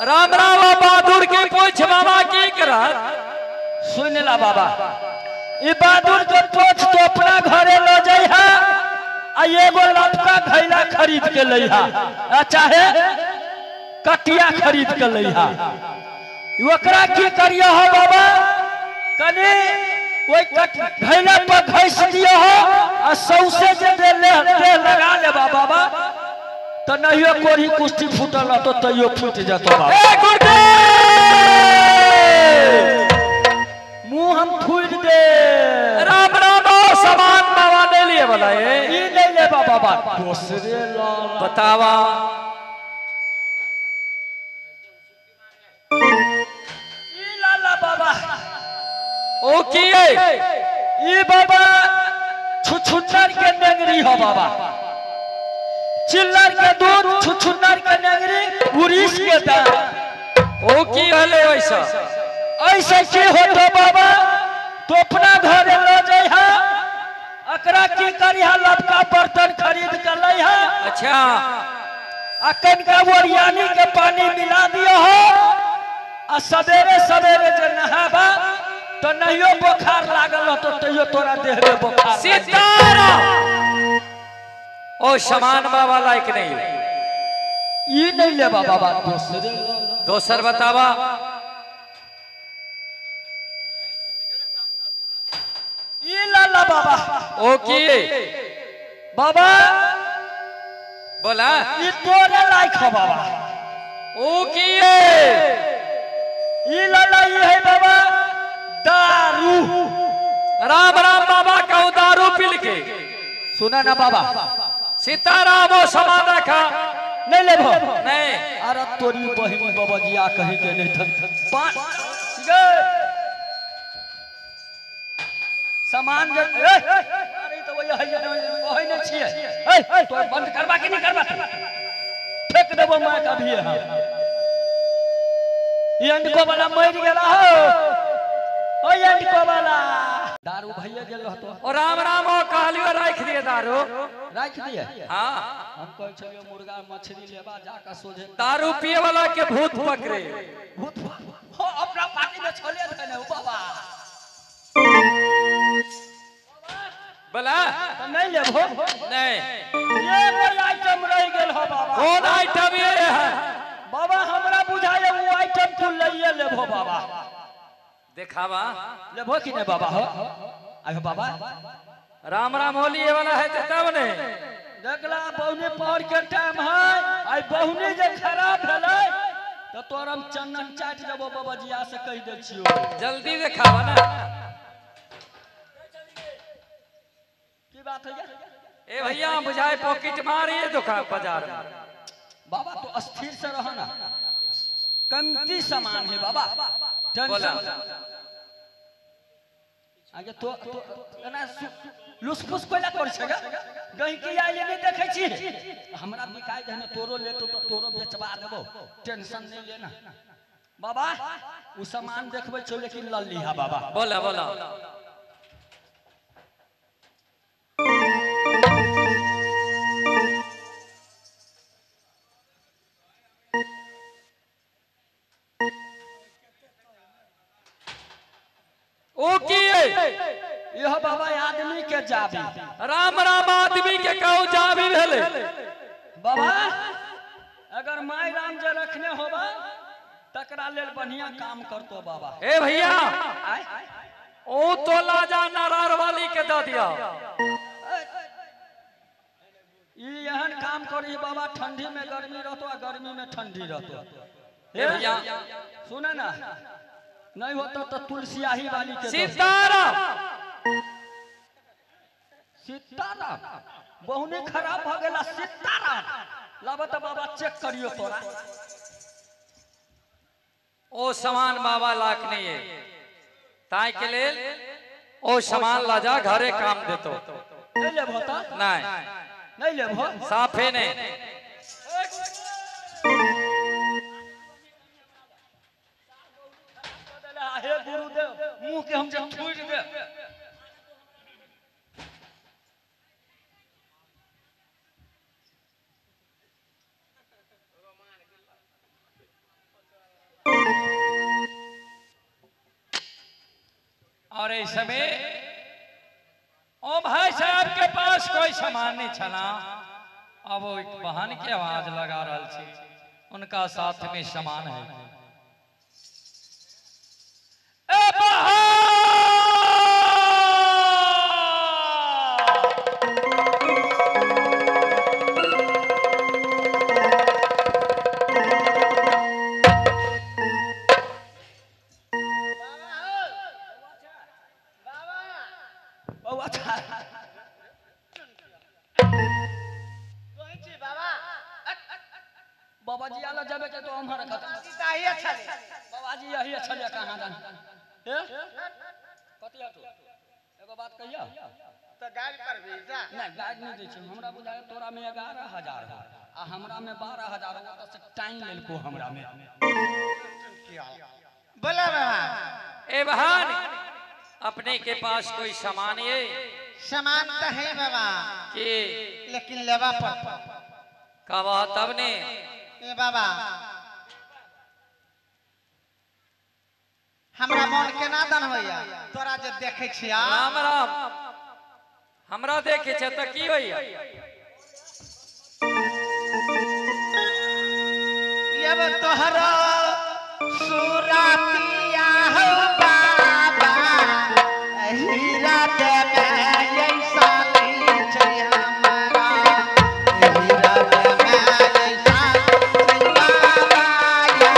राम राम बहादुर के पूछ बाबा की करा सुन ला बाबा ये बहादुर के पूछ तो अपना घरे ले जाइहा आ एगो लटका घैला खरीद के लइहा चाहे कटिया खरीद के लइहा ओकरा की करियो हो बाबा कने ओई घैला पर घैस दियो हो आ सौसे जे दे लगा ले बाबा तो नहीं कोरी कुश्ती फूटल तो तैयो फूट जातो बाबा ए गुर्दे मुंह हम फूट दे राम राम सामान बाबा ले लिए बोला ये ले ले बाबा दूसरे लाल बतावा ये लाला बाबा ओ किए ये बाबा छुछुन्नर के नेंगरी हो बाबा चिल्लर के दूध छुछुन्नर के नेंगरी उड़ीस के दाम ओ की हले वैसा ऐसे की होतो बाबा तो अपना घर ले जाइहा अकरा की करिहा लटका बर्तन खरीद के लइहा अच्छा अकन का वरियानी के पानी मिला दियो हो आ सवेरे सवेरे जे नहाबा तो नहियो बुखार लागल हो तो तैयो तोरा देह में बुखार सितारा ओ शमान बाबा लायक नहीं ये नहीं ले बाबा दोसर बतावा ये लाला बाबा ओ की बाबा बोला ये तोरे लायक हो बाबा ओ की ये लाला ये है बाबा दारू राम राम बाबा का दारू पिल के सुना ना बाबा सीताराम ओ समान रखा नहीं ले भो नहीं अरे तोरी बहिनी बाबा जी आ कहीं के नहीं सामान अरे तो वही है नहीं छिए तो बंद करबा कि नहीं करबा फेंक देबो मैं कभी हां ये अंडको वाला मर गेला हो ओ ये अंडको वाला दारू भैया गेल रहतो और राम राम ओ कहलियो रख दिए दारू रख दिए हां हम कहै छलियो मुर्गा मछली लेबा जाका सोझे दारू पिए वाला के भूत पकड़े भूत हो अपना पार्टी में छोले थे ने बाबा बोला तो नहीं लेबो नहीं ये कोई आइटम रह गेल हो बाबा कौन आइटम ये है बाबा हमरा बुझाए वो आइटम तू लइए लेबो बाबा दिखावा लेबो कि नहीं बाबा हो आयो बाबा राम राम होली ये वाला है तब ने देखला बहुने पौर के टाइम है आई बहुने जे खराब भेलै तो तोरम चंदन चाट देबो बाबा जिया से कह दे छियो जल्दी दिखावा ना की बात है ए भैया बुझाए पॉकेट मारिए दुकान बाजार में बाबा तो अस्थिर से रहो ना कमती सामान है बाबा बोला आगे तो ना लुसफुस कोला कर छगा गई के आइले नहीं देखै छी हमरा बिकाय देने तोरो लेतो तो तोरो बेचबा देबो टेंशन नहीं लेना बाबा उ सामान देखबै छो लेकिन ल लीहा बाबा बोला बोला ओ की यह बाबा आदमी के जाबी राम राम आदमी के कहू जाबी भेले बाबा अगर माय राम जे रखने होबा तकरा लेल बढ़िया काम करतो बाबा ए भैया ओ तो लाजा नारार वाली के दे दिया ई एहन काम करी बाबा ठंडी में गर्मी रहतो आ गर्मी में ठंडी रहतो ए भैया सुने ना नहीं होता तो तुलसियाही वाली के सीताराम सीताराम बहुने खराब भ गेला सीताराम लाबत बाबा चेक करियो तोरा ओ सामान बाबा लाख नहीं है ताई के लेल ओ सामान लाजा घरे काम देतो नहीं लेबो त नहीं लेबो साफे नहीं हे गुरुदेव मुंह के हम जब छूट दे और इस समय ओ भाई साहब के पास कोई सामान नहीं चला। अब वो एक बहन की आवाज लगा रहा थी, उनका साथ में सामान है। ए बहन! बाबा जी आला जाबे के तो हमारा खाता ही अच्छा ले बाबा जी यही अच्छा ले कहां जान ए कतिया तो एगो बात कहिया तो गाड़ी पर भेजा नहीं गाड़ी नहीं दै छै हमरा बुझाय तोरा में 11000 हो आ हमरा में 12000 हो तो से टाइम लेलको हमरा में बोला बाबा। ए बहन, अपने के पास कोई सामान है? सामान तो है बाबा कि लेकिन लेवा पर कहा तब ने ए बाबा हमरा मन के ना दन होया तोरा जे देखे छिया राम राम हमरा देखे छ त की होइया? ये तोहरा सुरातिया हो बाबा हीरा दे में ऐसा नहीं छै हमारा हीरा दे में ऐसा नहीं बाबा या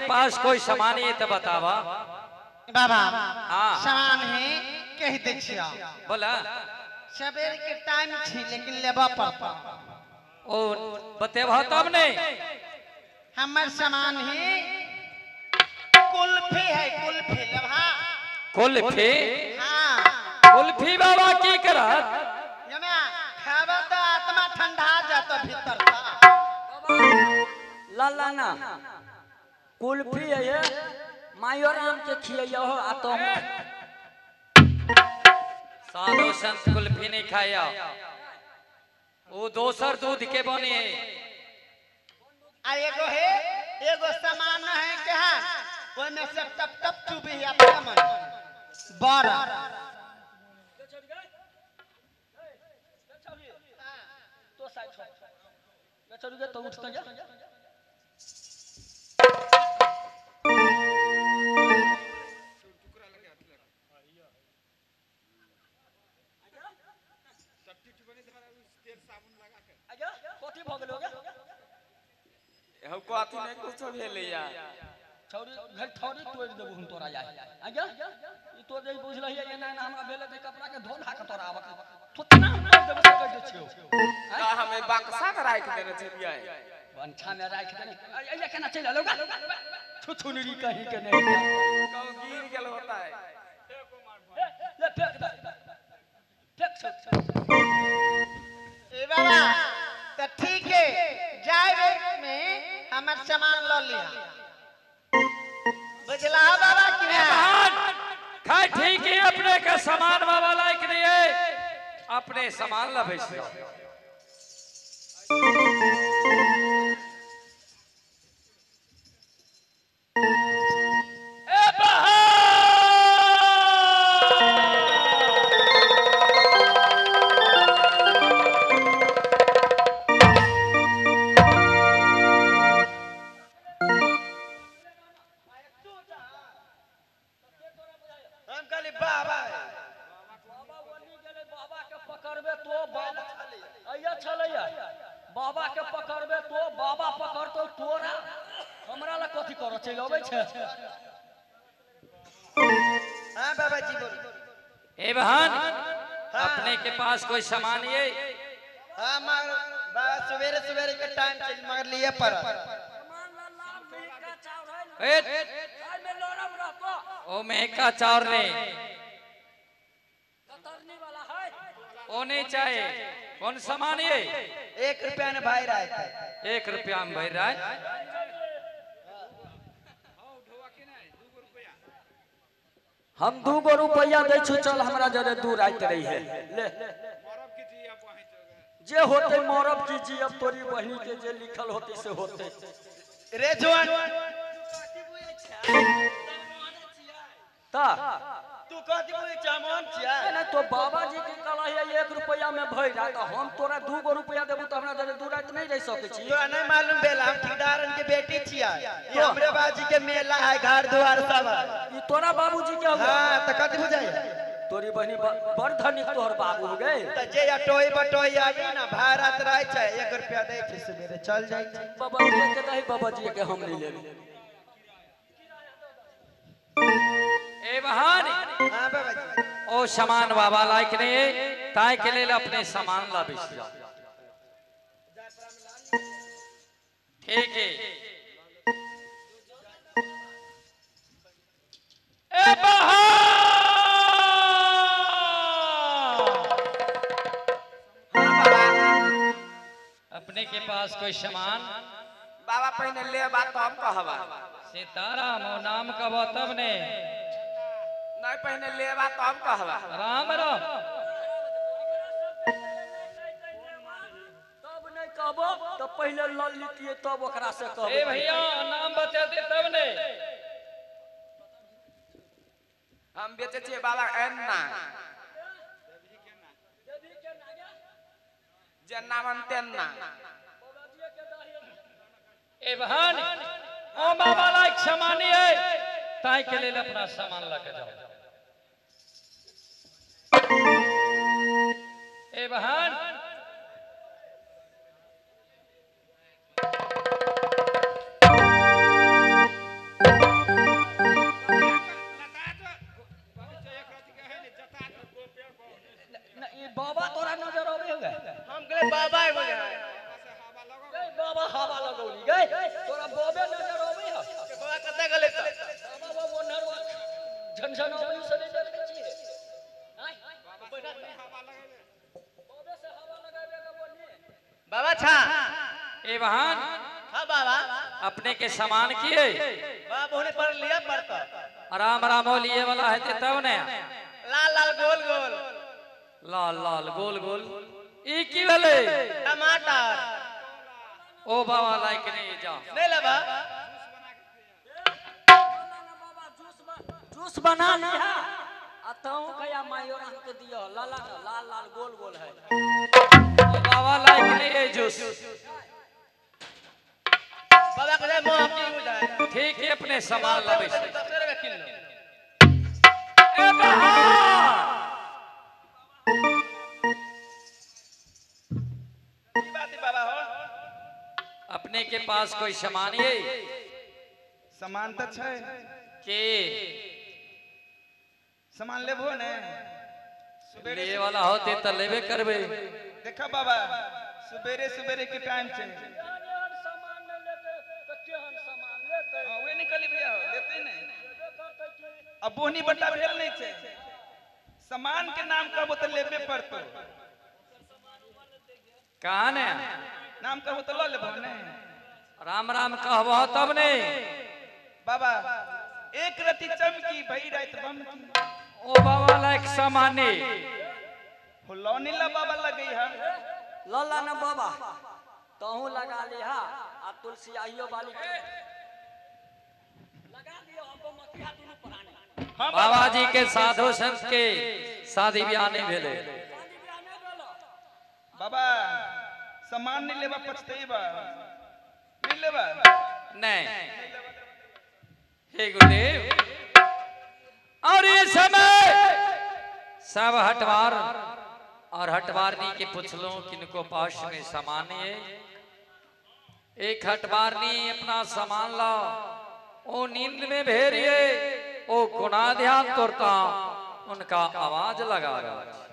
पास कोई सामान है तो बतावा बाबा। हाँ। सामान है कह दे छिया बोला सवेर के टाइम छी लेकिन लेबा पड़ता ओ बतेवा तब नहीं हमर सामान है कुल्फी है कुल्फी लेबा कुल्फी हां कुल्फी बाबा की करत यमे खाबा तो आत्मा ठंडा जातो भीतर था लाला ना कुल्फी है ये मायो राम के खिया हो आ तो साधु संत कुल्फी नहीं खाया वो दोसर दूध के बने है आ एगो है एगो सामान है कहा ओय में से टप टप चुबी अपना मन बड़ा तो साइड छोड़ चल गए तो उठ तो जा कथि भ गेल होगा हमको आती नहीं कुछ भेले या छौरी घर थोड़ी तोड़ देबो हम तोरा जाय आज्ञा ई तो जे बुझलही ये ना हमरा भेले ते कपड़ा के धो धा के तोरा आबक थोतना हम तोड़ देबो से कह छियो का हमें बक्सा में राख देने छलिए बनछा में राख देने अइया केना चल लोगा छुछुनरी कहीं के नहीं कौ गिर गेल होता है ले फेंक दे फेंक ए बाबा तो ठीक है जा हमार सामान लो लिया बुझला बाबा की ए बहन खाए ठीक है अपने के सामान बाबा लायक नहीं है अपने सामान ला भेज दो ए बहन हम कहली बाबा बाबा के पकड़बे तो बाबा अइया छलैया बाबा के पकड़बे तो बाबा पकड़तो तोरा हमरा ला कथी करऽ चलि अबै छै हां बाबा जी बोल ए बहन अपने के पास कोई सामान है हां मगर बाबा सवेरे सवेरे के टाइम चल मगर लिए पर ए ओ महका चार ने ओ नहीं चाहे कौन सामान है 1 रुपया ने भाई रहा है 1 रुपया में भर रहा है हम 2 रुपया दै छु चल हमरा जरे दूर आइत रही है ले जे होते मरब की जियब तोरी बहिनी के जे लिखल होते से होते रे जवान ता तू कथी बोले चामन छिया ना तो बाबा जी के कला है 1 रुपया में भर जा तो हम तोरा 2 रुपया देबू तो हमरा जरे दूर आइत नहीं रह सकै छी तोरा नहीं मालूम बेला हम ठेकेदारन के बेटी छिया ये हमरे बाजी के मेला है घर द्वार सब ई तोरा बाबूजी के हम हां त कथी बुझाई तोरी बहिनी बड़ धनिक तोहर बाबू हो गए त जे अटोई बटोई आवी ना भारत रह छै 1 रुपया दै छै सवेरे चल जाई छै बाबा जी के दही बाबा जी के हम नहीं लेबे ए बहन हां बाबा जी ओ सामान बाबा लायक नहीं है ताय के लिए अपने सामान ला बेच जाओ ठीक है ए बहन अपने के पास कोई सामान बाबा पहले ले बात तो हम कहबा सीताराम ओ नाम कहो तब ने नहीं पहले ले बात तो हम कहबा राम राम तब नहीं कहबो तो पहले ल लितिए तब ओकरा से कहबो ए भैया नाम बता दे तब ने हम बेचे छिए बाबा एन्ना जे नाम तेन्ना ए बहन ओ बाबा लायक सामान है ताई के लिए अपना सामान लेके जाओ ए बहन ये बाबा तोरा नजर आवे होगा हम कहले बाबा ही बोले गए बाबा हवा लगौली गए तोरा बाबे नजर आवे हो बाबा कते गले त बाबा वो नरवा झनझन आवे से नहीं देखे छी बाबे से हवा लगावे का बोलिए बाबा छा ए बहन हां बाबा अपने के सामान किए बाबा होने पर लिया पड़ता राम राम लिए वाला है तब ने लाल लाल गोल गोल लाल लाल गोल गोल ई की भेले टमाटर ओ बाबा लायक नहीं जा नहीं लेबा जूस बना लिया आ तऊ कया मायोर हमके दियो लाला लाल लाल गोल गोल है ओ बाबा लायक नहीं है जूस बाबा कहले मोह की बुझाए ठीक है अपने सामान ला बेच 10 रुपया किलो ए बहन की बात है बाबा हो अपने के पास कोई सामान है सामान त छै के सामान लेबो ने सुबेरे लिए वाला होते तो लेबे करबे देखा बाबा सुबेरे सुबेरे के टाइम छै सामान नहीं लेते तो केहन सामान लेते वे निकली भैया लेते नहीं अब बोहनी बट्टा भेल नहीं छै सामान के नाम कहबो तो लेबे पड़तो कहां ने नाम कहबो तो ल लेबो ने राम राम कहबो तब ने बाबा एक रति चमकी भई रात बम की ओ बाबा लायक समाने हुलौनी ला बाबा लगई है लल्ला न बाबा तहू लगा लिहा आ तुलसी आइयो वाली लगा दियो हमको मतिया दुनु पुराने हां बाबा जी के साधु संत के शादी ब्याह नहीं भेले बाबा सामान नहीं लेबा पछते बा नहीं लेबा नहीं हे गुरुदेव और ये समय सब हटवार और हटवारनी के पूछलो किनको पास में सामान है एक हटवारनी अपना सामान ला ओ नींद में भेरिए ओ गुना ध्यान तोड़ता उनका आवाज लगा रहा